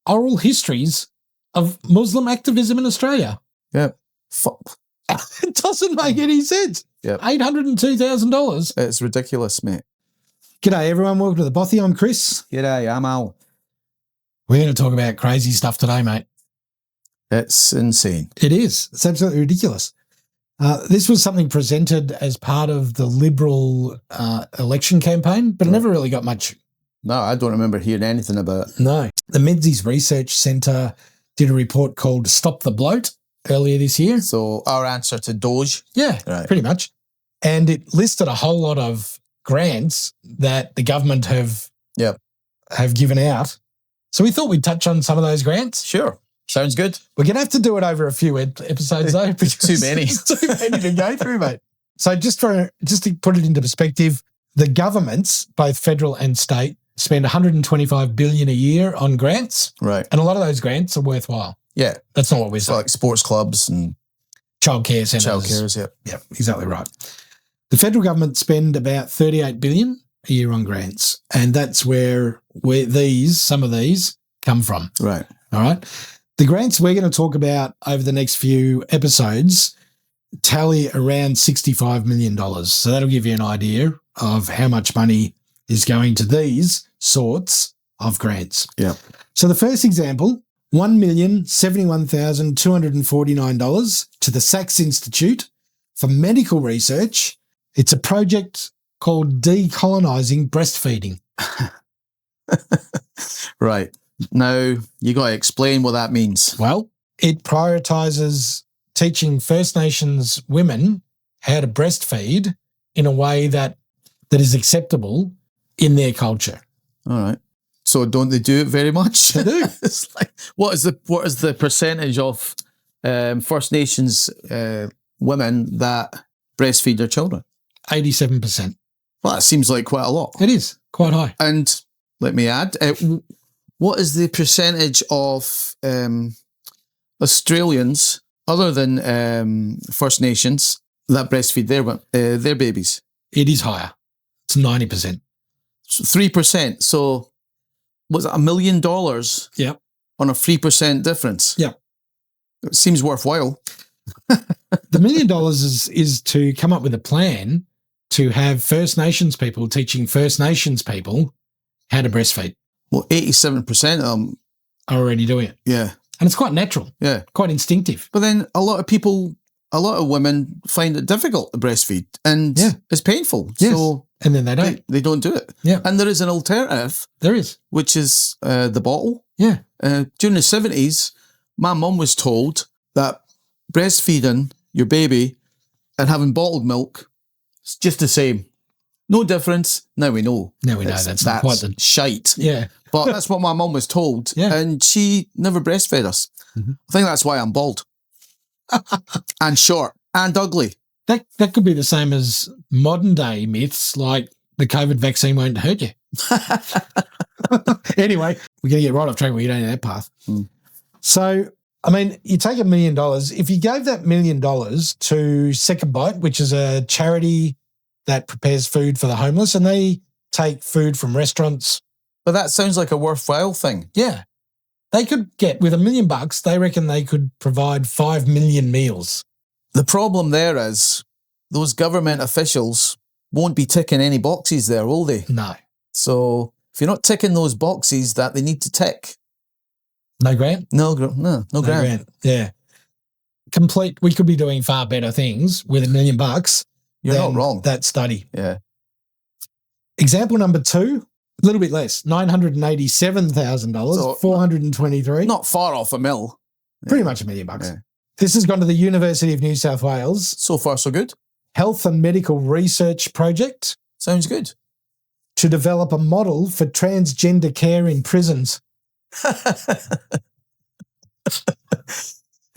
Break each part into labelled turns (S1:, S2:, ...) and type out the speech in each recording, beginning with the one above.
S1: oral histories of Muslim activism in Australia.
S2: Yeah.
S1: It doesn't make any sense.
S2: Yep.
S1: $802,000.
S2: It's ridiculous, mate.
S1: G'day, everyone. Welcome to the Bothy. I'm Chris.
S2: G'day, I'm Al.
S1: We're going to talk about crazy stuff today, mate.
S2: It's insane.
S1: It is. It's absolutely ridiculous. This was something presented as part of the Liberal election campaign, but it never really got much.
S2: No, I don't remember hearing anything about it.
S1: No. The Menzies Research Centre did a report called Stop the Bloat earlier this year.
S2: So our answer to Doge?
S1: Yeah,
S2: right.
S1: Pretty much. And it listed a whole lot of grants that the government have given out. So we thought we'd touch on some of those grants.
S2: Sure. Sounds good.
S1: We're going to have to do it over a few episodes, though.
S2: Too many.
S1: Too many to go through, mate. So just to put it into perspective, the governments, both federal and state, spend $125 billion a year on grants.
S2: Right.
S1: And a lot of those grants are worthwhile.
S2: Yeah.
S1: That's not what we're
S2: so
S1: saying.
S2: Like sports clubs and
S1: childcare centres.
S2: Childcares, yeah.
S1: Yeah, exactly right. The federal government spend about $38 billion a year on grants, and that's where some of these come from.
S2: Right.
S1: All right. The grants we're going to talk about over the next few episodes tally around $65 million. So that'll give you an idea of how much money is going to these sorts of grants.
S2: Yeah.
S1: So the first example, $1,071,249 to the Sachs Institute for Medical Research. It's a project called Decolonising Breastfeeding.
S2: Right. Now, you got to explain what that means.
S1: Well, it prioritises teaching First Nations women how to breastfeed in a way that is acceptable in their culture.
S2: All right. So don't they do it very much?
S1: They do.
S2: It's like, what is the percentage of First Nations women that breastfeed their children?
S1: 87%.
S2: Well, that seems like quite a lot.
S1: It is quite high.
S2: And let me add, what is the percentage of Australians, other than First Nations, that breastfeed their babies?
S1: It is higher. It's 90%.
S2: 3%. So was it $1 million?
S1: Yeah.
S2: On a 3% difference?
S1: Yeah.
S2: It seems worthwhile.
S1: The $1 million is to come up with a plan to have First Nations people teaching First Nations people how to breastfeed.
S2: Well, 87% of them
S1: are already doing it.
S2: Yeah.
S1: And it's quite natural.
S2: Yeah.
S1: Quite instinctive.
S2: But then a lot of women find it difficult to breastfeed and it's painful.
S1: Yes.
S2: So
S1: and then they don't.
S2: They don't do it.
S1: Yeah.
S2: And there is an alternative.
S1: There is.
S2: Which is the bottle.
S1: Yeah.
S2: During the 70s, my mum was told that breastfeeding your baby and having bottled milk is just the same. No difference. Now we know.
S1: Now we know that's quite the
S2: shite.
S1: Yeah.
S2: But that's what my mum was told.
S1: Yeah.
S2: And she never breastfed us. Mm-hmm. I think that's why I'm bald. And short. And ugly.
S1: That could be the same as modern day myths like the COVID vaccine won't hurt you. Anyway, we're going to get right off track. We don't know that path. Mm. So, I mean, you take $1 million. If you gave that $1 million to Second Bite, which is a charity that prepares food for the homeless, and they take food from restaurants.
S2: But that sounds like a worthwhile thing.
S1: Yeah. They could get, with $1 million, they reckon they could provide 5 million meals.
S2: The problem there is those government officials won't be ticking any boxes there, will they?
S1: No.
S2: So if you're not ticking those boxes that they need to tick.
S1: No grant?
S2: No grant.
S1: Yeah. We could be doing far better things with $1 million.
S2: You're not wrong.
S1: That study.
S2: Yeah.
S1: Example number 2, a little bit less, $987,000, so, 423.
S2: Not far off $1 million.
S1: Pretty much $1 million. Yeah. This has gone to the University of New South Wales.
S2: So far, so good.
S1: Health and Medical Research Project.
S2: Sounds good.
S1: To develop a model for transgender care in prisons.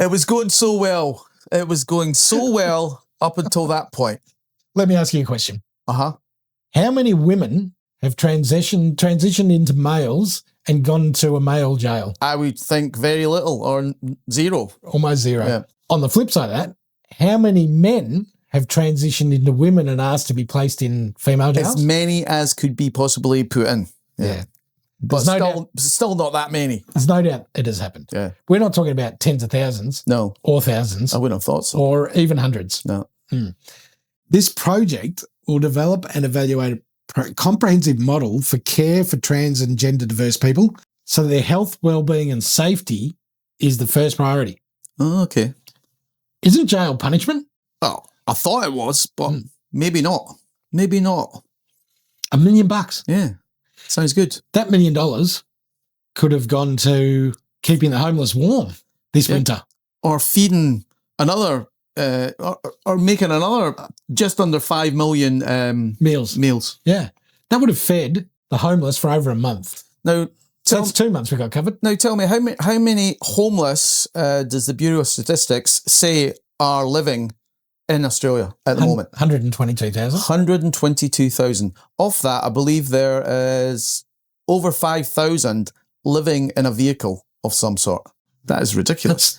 S2: It was going so well. It was going so well up until that point.
S1: Let me ask you a question.
S2: Uh-huh.
S1: How many women have transitioned into males and gone to a male jail?
S2: I would think very little or zero.
S1: Almost zero.
S2: Yeah.
S1: On the flip side of that, how many men have transitioned into women and asked to be placed in female jails?
S2: As many as could be possibly put in.
S1: Yeah.
S2: but still not that many.
S1: There's no doubt it has happened.
S2: Yeah.
S1: We're not talking about tens of thousands.
S2: No.
S1: Or thousands.
S2: I wouldn't have thought so.
S1: Or even hundreds.
S2: No.
S1: This project will develop and evaluate a comprehensive model for care for trans and gender diverse people so that their health, well-being and safety is the first priority.
S2: Oh, okay.
S1: Isn't jail punishment?
S2: Oh, I thought it was, but maybe not. Maybe not.
S1: $1 million.
S2: Yeah. Sounds good.
S1: That $1 million could have gone to keeping the homeless warm this winter.
S2: Or feeding another, or making another just under 5 million meals.
S1: Yeah. That would have fed the homeless for over a month.
S2: Now,
S1: that's 2 months we got covered.
S2: Now, tell me, how many homeless does the Bureau of Statistics say are living in Australia at the moment?
S1: 122,000.
S2: 122,000. Of that, I believe there is over 5,000 living in a vehicle of some sort. That is ridiculous.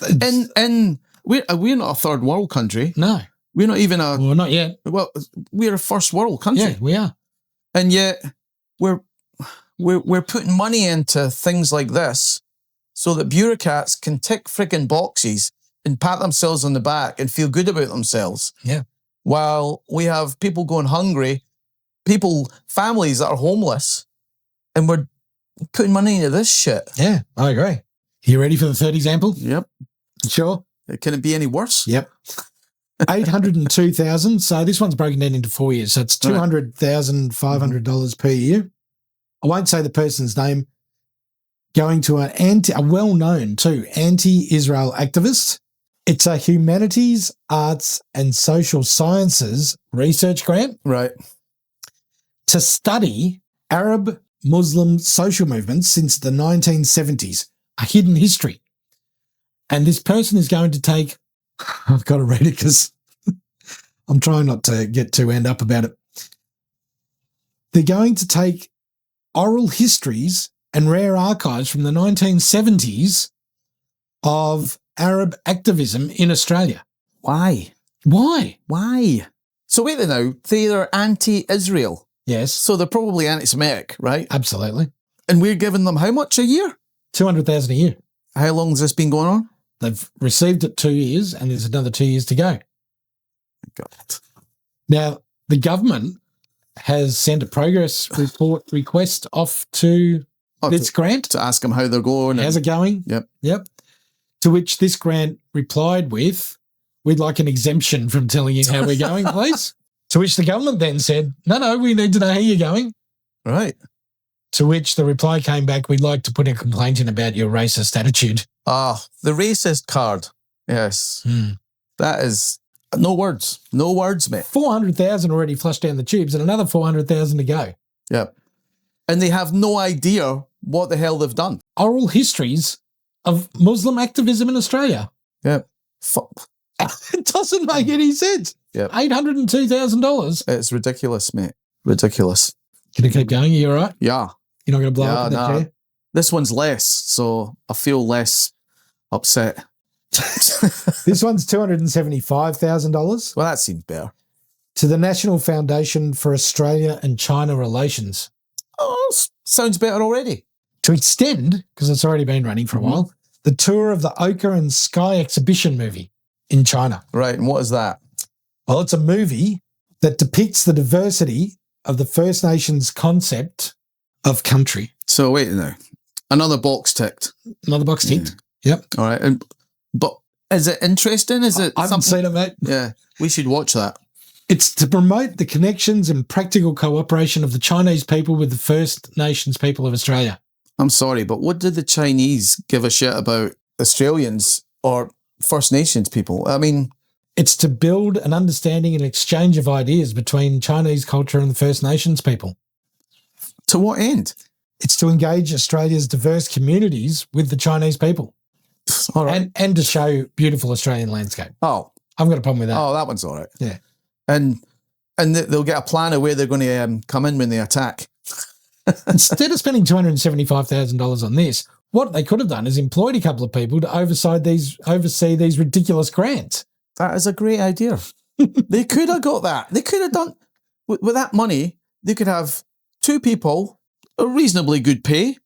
S2: We're not a third world country.
S1: No.
S2: We're not even a...
S1: Well, not yet.
S2: Well, we're a first world country.
S1: Yeah, we are.
S2: And yet, we're putting money into things like this so that bureaucrats can tick freaking boxes and pat themselves on the back and feel good about themselves.
S1: Yeah.
S2: While we have people going hungry, families that are homeless, and we're putting money into this shit.
S1: Yeah, I agree. You ready for the third example?
S2: Yep.
S1: Sure.
S2: Can it be any worse?
S1: Yep. 802,000. So this one's broken down into 4 years. So it's $200,500 per year. I won't say the person's name. Going to a well-known too, anti-Israel activist. It's a humanities, arts and social sciences research grant.
S2: Right.
S1: To study Arab Muslim social movements since the 1970s, a hidden history. And this person is going to take, I've got to read it because I'm trying not to get too end up about it. They're going to take oral histories and rare archives from the 1970s of Arab activism in Australia.
S2: Why? So wait now, they're anti-Israel.
S1: Yes.
S2: So they're probably anti-Semitic, right?
S1: Absolutely.
S2: And we're giving them how much a year?
S1: 200,000 a year.
S2: How long has this been going on?
S1: They've received it 2 years and there's another 2 years to go.
S2: God.
S1: Now, the government has sent a progress report request off to this grant.
S2: To ask them how they're going.
S1: How's it going?
S2: Yep.
S1: To which this grant replied with, we'd like an exemption from telling you how we're going, please. To which the government then said, no, we need to know how you're going.
S2: Right.
S1: To which the reply came back, we'd like to put a complaint in about your racist attitude.
S2: Ah, the racist card. Yes. That is no words, mate.
S1: 400,000 already flushed down the tubes and another 400,000 to go.
S2: Yep. And they have no idea what the hell they've done.
S1: Oral histories of Muslim activism in Australia.
S2: Yep.
S1: It doesn't make any sense.
S2: Yep.
S1: $802,000.
S2: It's ridiculous, mate. Ridiculous.
S1: Can I keep going? Are you all right?
S2: Yeah.
S1: You're not going to blow up in the chair?
S2: This one's less, so I feel less upset.
S1: This one's $275,000.
S2: Well, that seems better.
S1: To the National Foundation for Australia and China Relations.
S2: Oh, sounds better already.
S1: To extend, because it's already been running for a while, the tour of the Ochre and Sky exhibition movie in China.
S2: Right, and what is that?
S1: Well, it's a movie that depicts the diversity of the First Nations concept of country.
S2: So wait now. Another box ticked.
S1: Another box ticked. Yeah. Yep.
S2: All right. But is it interesting? Is it
S1: I haven't seen it, mate.
S2: Yeah. We should watch that.
S1: It's to promote the connections and practical cooperation of the Chinese people with the First Nations people of Australia.
S2: I'm sorry, but what did the Chinese give a shit about Australians or First Nations people? I mean,
S1: it's to build an understanding and exchange of ideas between Chinese culture and the First Nations people.
S2: To what end?
S1: It's to engage Australia's diverse communities with the Chinese people.
S2: All right.
S1: And to show beautiful Australian landscape.
S2: Oh.
S1: I've got a problem with that.
S2: Oh, that one's all right.
S1: Yeah.
S2: And they'll get a plan of where they're going to come in when they attack.
S1: Instead of spending $275,000 on this, what they could have done is employed a couple of people to oversee these ridiculous grants.
S2: That is a great idea. They could have got that. They could have done, with that money, they could have 2 people, a reasonably good pay,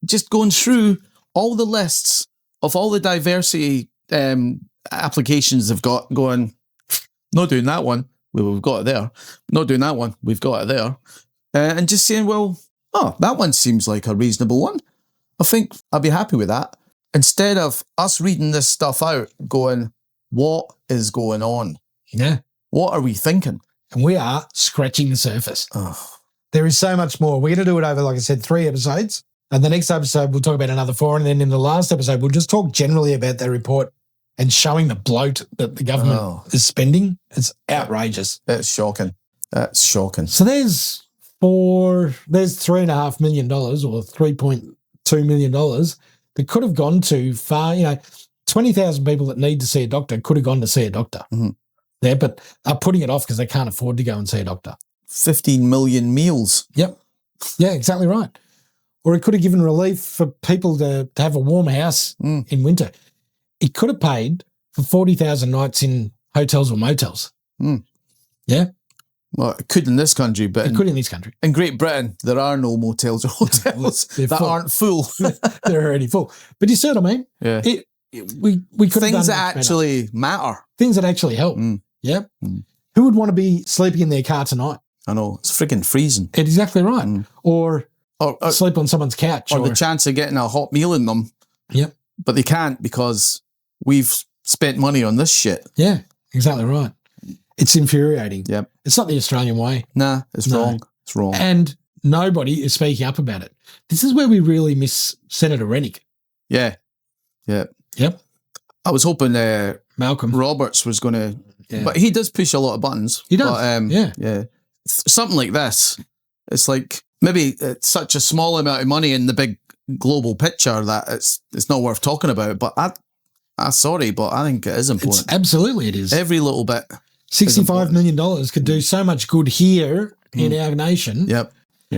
S2: just going through all the lists of all the diversity applications they've got, going, not doing that one, we've got it there. Not doing that one, we've got it there. And just saying, well, that one seems like a reasonable one. I think I'd be happy with that. Instead of us reading this stuff out, going, what is going on?
S1: Yeah.
S2: What are we thinking?
S1: And we are scratching the surface.
S2: Oh.
S1: There is so much more. We're going to do it over, like I said, 3 episodes. And the next episode, we'll talk about another 4. And then in the last episode, we'll just talk generally about that report and showing the bloat that the government is spending. It's outrageous.
S2: It's shocking. That's shocking.
S1: So there's $3.5 million or $3.2 million that could have gone to 20,000 people that need to see a doctor could have gone to see a doctor.
S2: Mm-hmm.
S1: Yeah, but are putting it off because they can't afford to go and see a doctor.
S2: 15 million meals.
S1: Yep. Yeah, exactly right. Or it could have given relief for people to have a warm house in winter. It could have paid for 40,000 nights in hotels or motels.
S2: Mm.
S1: Yeah.
S2: Well, it could in this country, but
S1: it could in this country.
S2: In Great Britain, there are no motels or hotels that aren't full.
S1: They're already full. But you see what I mean?
S2: Yeah.
S1: We could have done
S2: things that actually matter.
S1: Things that actually help. Yeah. Who would want to be sleeping in their car tonight?
S2: I know. It's freaking freezing.
S1: It's exactly right. Or sleep on someone's couch.
S2: Or the chance of getting a hot meal in them.
S1: Yep.
S2: But they can't because we've spent money on this shit.
S1: Yeah, exactly right. It's infuriating.
S2: Yep.
S1: It's not the Australian way.
S2: Nah, it's wrong. It's wrong.
S1: And nobody is speaking up about it. This is where we really miss Senator Rennick.
S2: Yeah. Yeah.
S1: Yep.
S2: I was hoping
S1: Malcolm
S2: Roberts was going to, but he does push a lot of buttons.
S1: He does.
S2: But, yeah. Something like this. It's like maybe it's such a small amount of money in the big global picture that it's not worth talking about. But I'm sorry, but I think it is important.
S1: Absolutely, it is.
S2: Every little bit.
S1: $65 million could do so much good here in our nation.
S2: Yep.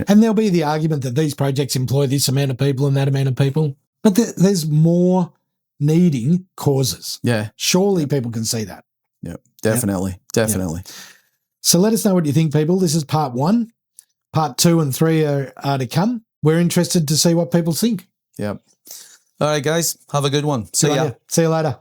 S1: And there'll be the argument that these projects employ this amount of people and that amount of people. But there's more needing causes.
S2: Yeah.
S1: Surely people can see that.
S2: Yep. Definitely. Yep. Definitely. Yep.
S1: So let us know what you think, people. This is part 1. Part 2 and 3 are to come. We're interested to see what people think.
S2: Yep. All right, guys. Have a good one. See ya.
S1: See you later.